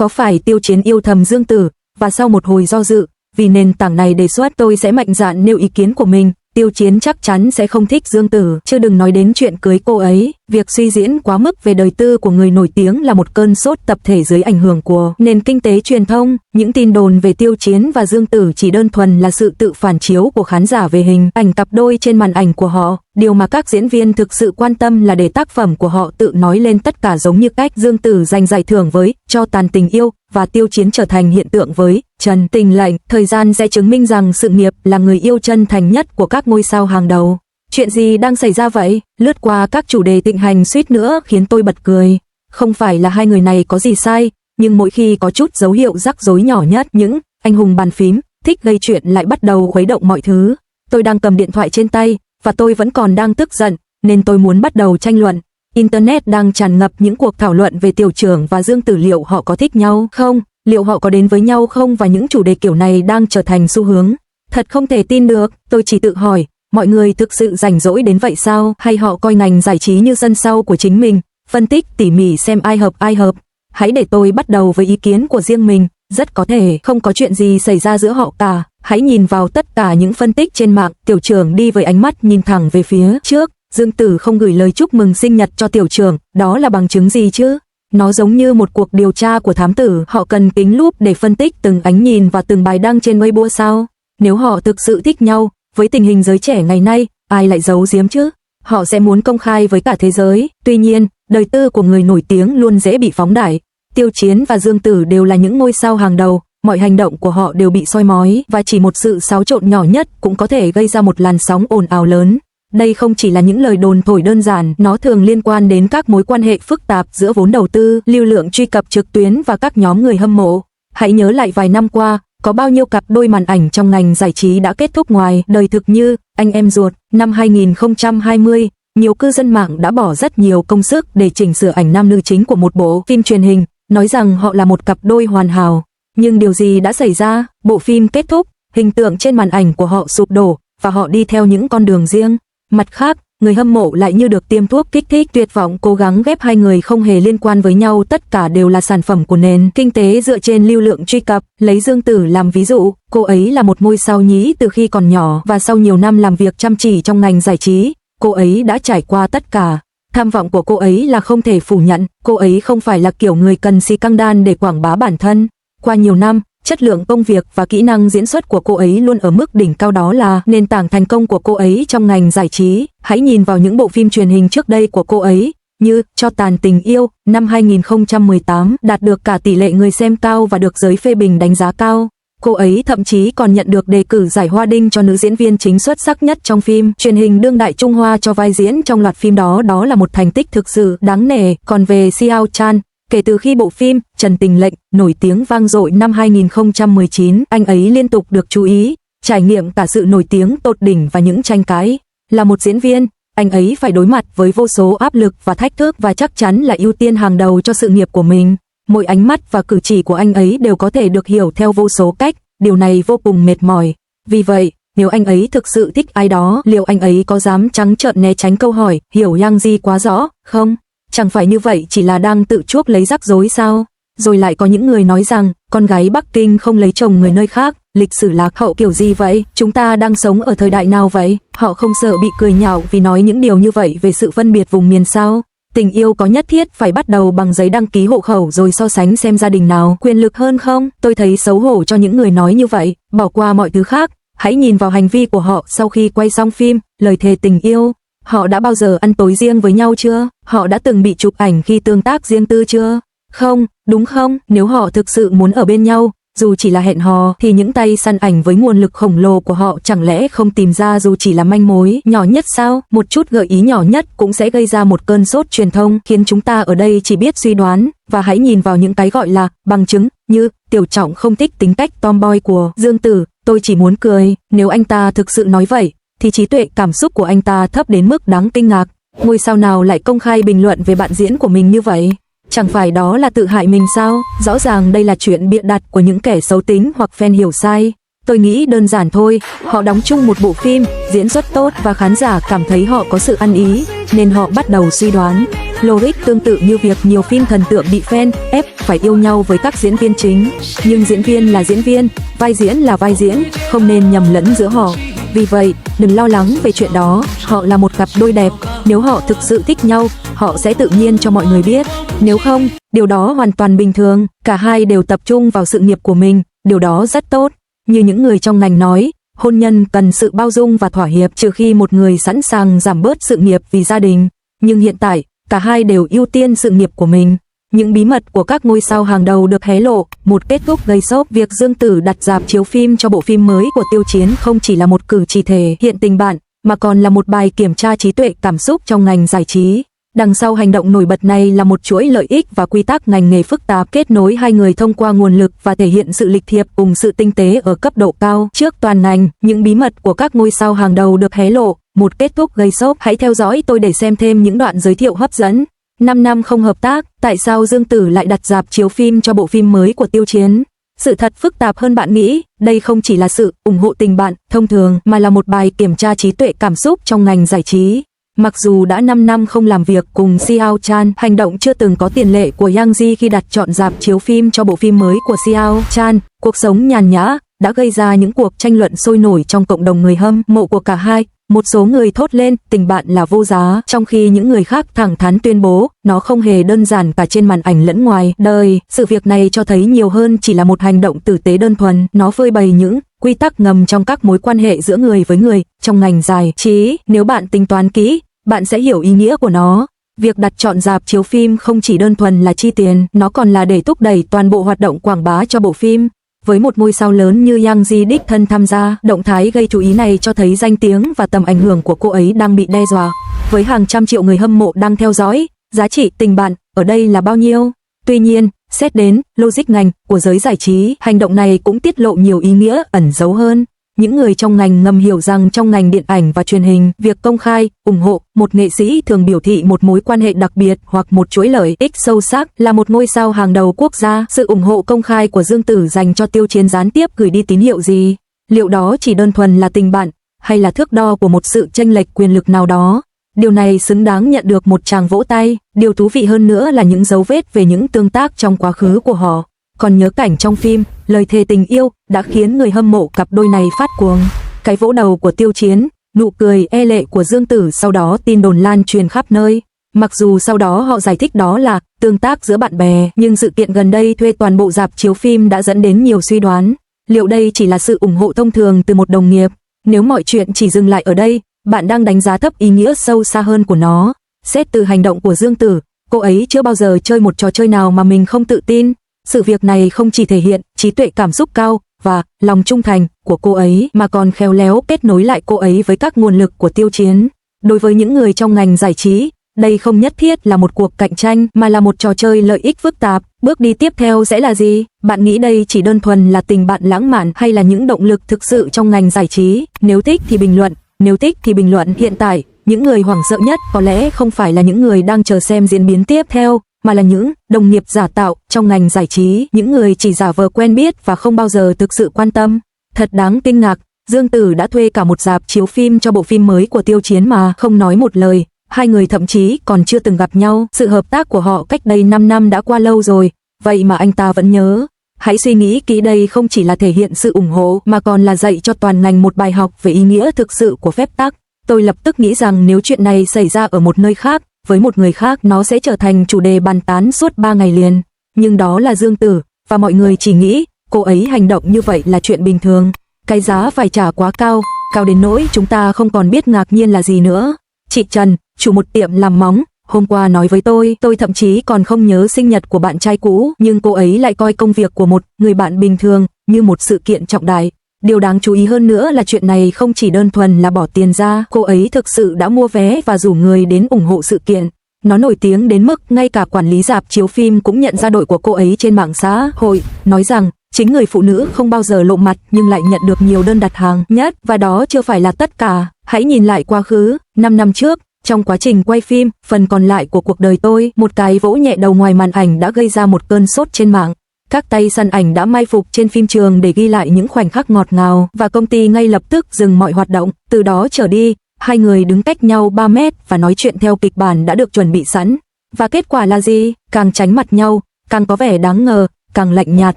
có phải Tiêu Chiến yêu thầm Dương Tử, và sau một hồi do dự, vì nền tảng này đề xuất tôi sẽ mạnh dạn nêu ý kiến của mình. Tiêu Chiến chắc chắn sẽ không thích Dương Tử, chứ đừng nói đến chuyện cưới cô ấy. Việc suy diễn quá mức về đời tư của người nổi tiếng là một cơn sốt tập thể dưới ảnh hưởng của nền kinh tế truyền thông. Những tin đồn về Tiêu Chiến và Dương Tử chỉ đơn thuần là sự tự phản chiếu của khán giả về hình ảnh cặp đôi trên màn ảnh của họ. Điều mà các diễn viên thực sự quan tâm là để tác phẩm của họ tự nói lên tất cả, giống như cách Dương Tử giành giải thưởng với Cho Tàn Tình Yêu và Tiêu Chiến trở thành hiện tượng với Trần Tình Lệnh. Thời gian sẽ chứng minh rằng sự nghiệp là người yêu chân thành nhất của các ngôi sao hàng đầu. Chuyện gì đang xảy ra vậy? Lướt qua các chủ đề thịnh hành suýt nữa khiến tôi bật cười. Không phải là hai người này có gì sai, nhưng mỗi khi có chút dấu hiệu rắc rối nhỏ nhất, những anh hùng bàn phím thích gây chuyện lại bắt đầu khuấy động mọi thứ. Tôi đang cầm điện thoại trên tay và tôi vẫn còn đang tức giận, nên tôi muốn bắt đầu tranh luận. Internet đang tràn ngập những cuộc thảo luận về Tiểu Trưởng và Dương Tử, liệu họ có thích nhau không, liệu họ có đến với nhau không, và những chủ đề kiểu này đang trở thành xu hướng. Thật không thể tin được, tôi chỉ tự hỏi, mọi người thực sự rảnh rỗi đến vậy sao, hay họ coi ngành giải trí như sân sau của chính mình, phân tích tỉ mỉ xem ai hợp. Hãy để tôi bắt đầu với ý kiến của riêng mình, rất có thể không có chuyện gì xảy ra giữa họ cả. Hãy nhìn vào tất cả những phân tích trên mạng. Tiểu Trưởng đi với ánh mắt nhìn thẳng về phía trước. Dương Tử không gửi lời chúc mừng sinh nhật cho Tiểu Trưởng, đó là bằng chứng gì chứ? Nó giống như một cuộc điều tra của thám tử, họ cần kính lúp để phân tích từng ánh nhìn và từng bài đăng trên Weibo sao? Nếu họ thực sự thích nhau, với tình hình giới trẻ ngày nay, ai lại giấu giếm chứ? Họ sẽ muốn công khai với cả thế giới. Tuy nhiên, đời tư của người nổi tiếng luôn dễ bị phóng đại. Tiêu Chiến và Dương Tử đều là những ngôi sao hàng đầu, mọi hành động của họ đều bị soi mói, và chỉ một sự xáo trộn nhỏ nhất cũng có thể gây ra một làn sóng ồn ào lớn. Đây không chỉ là những lời đồn thổi đơn giản, nó thường liên quan đến các mối quan hệ phức tạp giữa vốn đầu tư, lưu lượng truy cập trực tuyến và các nhóm người hâm mộ. Hãy nhớ lại vài năm qua, có bao nhiêu cặp đôi màn ảnh trong ngành giải trí đã kết thúc ngoài đời thực như Anh Em Ruột. Năm 2020, nhiều cư dân mạng đã bỏ rất nhiều công sức để chỉnh sửa ảnh nam nữ chính của một bộ phim truyền hình, nói rằng họ là một cặp đôi hoàn hảo. Nhưng điều gì đã xảy ra? Bộ phim kết thúc, hình tượng trên màn ảnh của họ sụp đổ, và họ đi theo những con đường riêng. Mặt khác, người hâm mộ lại như được tiêm thuốc kích thích, tuyệt vọng cố gắng ghép hai người không hề liên quan với nhau, tất cả đều là sản phẩm của nền kinh tế dựa trên lưu lượng truy cập. Lấy Dương Tử làm ví dụ, cô ấy là một ngôi sao nhí từ khi còn nhỏ, và sau nhiều năm làm việc chăm chỉ trong ngành giải trí, cô ấy đã trải qua tất cả. Tham vọng của cô ấy là không thể phủ nhận, cô ấy không phải là kiểu người cần xì căng đan để quảng bá bản thân. Qua nhiều năm, chất lượng công việc và kỹ năng diễn xuất của cô ấy luôn ở mức đỉnh cao, đó là nền tảng thành công của cô ấy trong ngành giải trí. Hãy nhìn vào những bộ phim truyền hình trước đây của cô ấy, như Cho Tàn Tình Yêu, năm 2018, đạt được cả tỷ lệ người xem cao và được giới phê bình đánh giá cao. Cô ấy thậm chí còn nhận được đề cử giải Hoa Đinh cho nữ diễn viên chính xuất sắc nhất trong phim truyền hình đương đại Trung Hoa cho vai diễn trong loạt phim đó. Đó là một thành tích thực sự đáng nể. Còn về Xiao Chan, kể từ khi bộ phim Trần Tình Lệnh nổi tiếng vang dội năm 2019, anh ấy liên tục được chú ý, trải nghiệm cả sự nổi tiếng tột đỉnh và những tranh cãi. Là một diễn viên, anh ấy phải đối mặt với vô số áp lực và thách thức, và chắc chắn là ưu tiên hàng đầu cho sự nghiệp của mình. Mỗi ánh mắt và cử chỉ của anh ấy đều có thể được hiểu theo vô số cách, điều này vô cùng mệt mỏi. Vì vậy, nếu anh ấy thực sự thích ai đó, liệu anh ấy có dám trắng trợn né tránh câu hỏi hiểu Yang Ji quá rõ không? Chẳng phải như vậy chỉ là đang tự chuốc lấy rắc rối sao? Rồi lại có những người nói rằng con gái Bắc Kinh không lấy chồng người nơi khác, lịch sử lạc hậu kiểu gì vậy? Chúng ta đang sống ở thời đại nào vậy? Họ không sợ bị cười nhạo vì nói những điều như vậy về sự phân biệt vùng miền sao? Tình yêu có nhất thiết phải bắt đầu bằng giấy đăng ký hộ khẩu rồi so sánh xem gia đình nào quyền lực hơn không? Tôi thấy xấu hổ cho những người nói như vậy. Bỏ qua mọi thứ khác, hãy nhìn vào hành vi của họ sau khi quay xong phim Lời Thề Tình Yêu. Họ đã bao giờ ăn tối riêng với nhau chưa? Họ đã từng bị chụp ảnh khi tương tác riêng tư chưa? Không, đúng không? Nếu họ thực sự muốn ở bên nhau, dù chỉ là hẹn hò, thì những tay săn ảnh với nguồn lực khổng lồ của họ chẳng lẽ không tìm ra dù chỉ là manh mối nhỏ nhất sao? Một chút gợi ý nhỏ nhất cũng sẽ gây ra một cơn sốt truyền thông, khiến chúng ta ở đây chỉ biết suy đoán. Và hãy nhìn vào những cái gọi là bằng chứng, như Tiểu Trọng không thích tính cách tomboy của Dương Tử. Tôi chỉ muốn cười, nếu anh ta thực sự nói vậy, thì trí tuệ cảm xúc của anh ta thấp đến mức đáng kinh ngạc. Ngôi sao nào lại công khai bình luận về bạn diễn của mình như vậy? Chẳng phải đó là tự hại mình sao? Rõ ràng đây là chuyện bịa đặt của những kẻ xấu tính hoặc fan hiểu sai. Tôi nghĩ đơn giản thôi, họ đóng chung một bộ phim, diễn xuất tốt và khán giả cảm thấy họ có sự ăn ý, nên họ bắt đầu suy đoán. Logic tương tự như việc nhiều phim thần tượng bị fan ép phải yêu nhau với các diễn viên chính. Nhưng diễn viên là diễn viên, vai diễn là vai diễn, không nên nhầm lẫn giữa họ. Vì vậy, đừng lo lắng về chuyện đó, họ là một cặp đôi đẹp, nếu họ thực sự thích nhau, họ sẽ tự nhiên cho mọi người biết. Nếu không, điều đó hoàn toàn bình thường, cả hai đều tập trung vào sự nghiệp của mình, điều đó rất tốt. Như những người trong ngành nói, hôn nhân cần sự bao dung và thỏa hiệp trừ khi một người sẵn sàng giảm bớt sự nghiệp vì gia đình. Nhưng hiện tại, cả hai đều ưu tiên sự nghiệp của mình. Những bí mật của các ngôi sao hàng đầu được hé lộ, một kết thúc gây sốc. Việc Dương Tử đặt rạp chiếu phim cho bộ phim mới của Tiêu Chiến không chỉ là một cử chỉ thể hiện tình bạn, mà còn là một bài kiểm tra trí tuệ cảm xúc trong ngành giải trí. Đằng sau hành động nổi bật này là một chuỗi lợi ích và quy tắc ngành nghề phức tạp kết nối hai người thông qua nguồn lực và thể hiện sự lịch thiệp cùng sự tinh tế ở cấp độ cao. Trước toàn ngành, những bí mật của các ngôi sao hàng đầu được hé lộ, một kết thúc gây sốc. Hãy theo dõi tôi để xem thêm những đoạn giới thiệu hấp dẫn. 5 năm không hợp tác, tại sao Dương Tử lại đặt rạp chiếu phim cho bộ phim mới của Tiêu Chiến? Sự thật phức tạp hơn bạn nghĩ, đây không chỉ là sự ủng hộ tình bạn thông thường mà là một bài kiểm tra trí tuệ cảm xúc trong ngành giải trí. Mặc dù đã 5 năm không làm việc cùng Xiao Chan, hành động chưa từng có tiền lệ của Yang Ji khi đặt chọn rạp chiếu phim cho bộ phim mới của Xiao Chan, cuộc sống nhàn nhã, đã gây ra những cuộc tranh luận sôi nổi trong cộng đồng người hâm mộ của cả hai. Một số người thốt lên tình bạn là vô giá, trong khi những người khác thẳng thắn tuyên bố nó không hề đơn giản cả trên màn ảnh lẫn ngoài đời. Sự việc này cho thấy nhiều hơn chỉ là một hành động tử tế đơn thuần, nó phơi bày những quy tắc ngầm trong các mối quan hệ giữa người với người trong ngành giải trí. Nếu bạn tính toán kỹ, bạn sẽ hiểu ý nghĩa của nó. Việc đặt chọn rạp chiếu phim không chỉ đơn thuần là chi tiền, nó còn là để thúc đẩy toàn bộ hoạt động quảng bá cho bộ phim. Với một ngôi sao lớn như Yang Ji đích thân tham gia, động thái gây chú ý này cho thấy danh tiếng và tầm ảnh hưởng của cô ấy đang bị đe dọa. Với hàng trăm triệu người hâm mộ đang theo dõi, giá trị tình bạn ở đây là bao nhiêu? Tuy nhiên, xét đến logic ngành của giới giải trí, hành động này cũng tiết lộ nhiều ý nghĩa ẩn giấu hơn. Những người trong ngành ngầm hiểu rằng trong ngành điện ảnh và truyền hình, việc công khai, ủng hộ một nghệ sĩ thường biểu thị một mối quan hệ đặc biệt hoặc một chuỗi lợi ích sâu sắc. Là một ngôi sao hàng đầu quốc gia, sự ủng hộ công khai của Dương Tử dành cho Tiêu Chiến gián tiếp gửi đi tín hiệu gì? Liệu đó chỉ đơn thuần là tình bạn, hay là thước đo của một sự chênh lệch quyền lực nào đó? Điều này xứng đáng nhận được một tràng vỗ tay. Điều thú vị hơn nữa là những dấu vết về những tương tác trong quá khứ của họ. Còn nhớ cảnh trong phim, lời thề tình yêu đã khiến người hâm mộ cặp đôi này phát cuồng. Cái vỗ đầu của Tiêu Chiến, nụ cười e lệ của Dương Tử, sau đó tin đồn lan truyền khắp nơi. Mặc dù sau đó họ giải thích đó là tương tác giữa bạn bè, nhưng sự kiện gần đây thuê toàn bộ rạp chiếu phim đã dẫn đến nhiều suy đoán. Liệu đây chỉ là sự ủng hộ thông thường từ một đồng nghiệp? Nếu mọi chuyện chỉ dừng lại ở đây, bạn đang đánh giá thấp ý nghĩa sâu xa hơn của nó. Xét từ hành động của Dương Tử, cô ấy chưa bao giờ chơi một trò chơi nào mà mình không tự tin. Sự việc này không chỉ thể hiện trí tuệ cảm xúc cao và lòng trung thành của cô ấy, mà còn khéo léo kết nối lại cô ấy với các nguồn lực của Tiêu Chiến. Đối với những người trong ngành giải trí, đây không nhất thiết là một cuộc cạnh tranh mà là một trò chơi lợi ích phức tạp. Bước đi tiếp theo sẽ là gì? Bạn nghĩ đây chỉ đơn thuần là tình bạn lãng mạn hay là những động lực thực sự trong ngành giải trí? Nếu thích thì bình luận, nếu thích thì bình luận. Hiện tại, những người hoảng sợ nhất có lẽ không phải là những người đang chờ xem diễn biến tiếp theo, mà là những đồng nghiệp giả tạo trong ngành giải trí, những người chỉ giả vờ quen biết và không bao giờ thực sự quan tâm. Thật đáng kinh ngạc, Dương Tử đã thuê cả một rạp chiếu phim cho bộ phim mới của Tiêu Chiến mà không nói một lời. Hai người thậm chí còn chưa từng gặp nhau. Sự hợp tác của họ cách đây 5 năm đã qua lâu rồi, vậy mà anh ta vẫn nhớ. Hãy suy nghĩ kỹ, đây không chỉ là thể hiện sự ủng hộ mà còn là dạy cho toàn ngành một bài học về ý nghĩa thực sự của phép tắc. Tôi lập tức nghĩ rằng nếu chuyện này xảy ra ở một nơi khác, với một người khác, nó sẽ trở thành chủ đề bàn tán suốt 3 ngày liền. Nhưng đó là Dương Tử, và mọi người chỉ nghĩ cô ấy hành động như vậy là chuyện bình thường. Cái giá phải trả quá cao, cao đến nỗi chúng ta không còn biết ngạc nhiên là gì nữa. Chị Trần, chủ một tiệm làm móng, hôm qua nói với tôi thậm chí còn không nhớ sinh nhật của bạn trai cũ, nhưng cô ấy lại coi công việc của một người bạn bình thường như một sự kiện trọng đại. Điều đáng chú ý hơn nữa là chuyện này không chỉ đơn thuần là bỏ tiền ra, cô ấy thực sự đã mua vé và rủ người đến ủng hộ sự kiện. Nó nổi tiếng đến mức ngay cả quản lý rạp chiếu phim cũng nhận ra đội của cô ấy trên mạng xã hội, nói rằng chính người phụ nữ không bao giờ lộ mặt nhưng lại nhận được nhiều đơn đặt hàng nhất. Và đó chưa phải là tất cả, hãy nhìn lại quá khứ, 5 năm trước, trong quá trình quay phim, phần còn lại của cuộc đời tôi, một cái vỗ nhẹ đầu ngoài màn ảnh đã gây ra một cơn sốt trên mạng. Các tay săn ảnh đã mai phục trên phim trường để ghi lại những khoảnh khắc ngọt ngào, và công ty ngay lập tức dừng mọi hoạt động. Từ đó trở đi, hai người đứng cách nhau 3 mét và nói chuyện theo kịch bản đã được chuẩn bị sẵn. Và kết quả là gì? Càng tránh mặt nhau, càng có vẻ đáng ngờ, càng lạnh nhạt,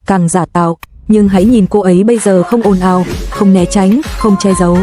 càng giả tạo. Nhưng hãy nhìn cô ấy bây giờ, không ồn ào, không né tránh, không che giấu.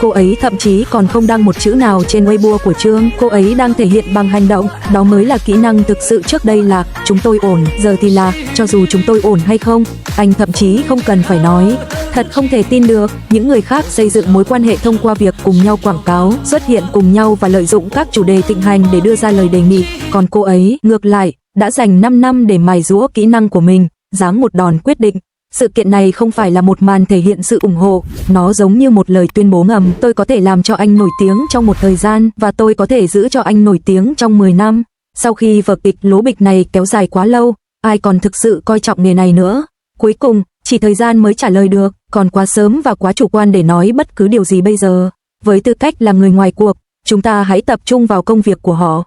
Cô ấy thậm chí còn không đăng một chữ nào trên Weibo của Trương. Cô ấy đang thể hiện bằng hành động. Đó mới là kỹ năng thực sự. Trước đây là chúng tôi ổn, giờ thì là cho dù chúng tôi ổn hay không, anh thậm chí không cần phải nói. Thật không thể tin được, những người khác xây dựng mối quan hệ thông qua việc cùng nhau quảng cáo, xuất hiện cùng nhau và lợi dụng các chủ đề thịnh hành để đưa ra lời đề nghị. Còn cô ấy, ngược lại, đã dành 5 năm để mài giũa kỹ năng của mình, giáng một đòn quyết định. Sự kiện này không phải là một màn thể hiện sự ủng hộ, nó giống như một lời tuyên bố ngầm. Tôi có thể làm cho anh nổi tiếng trong một thời gian, và tôi có thể giữ cho anh nổi tiếng trong 10 năm. Sau khi vở kịch lố bịch này kéo dài quá lâu, ai còn thực sự coi trọng nghề này nữa? Cuối cùng, chỉ thời gian mới trả lời được, còn quá sớm và quá chủ quan để nói bất cứ điều gì bây giờ. Với tư cách là người ngoài cuộc, chúng ta hãy tập trung vào công việc của họ.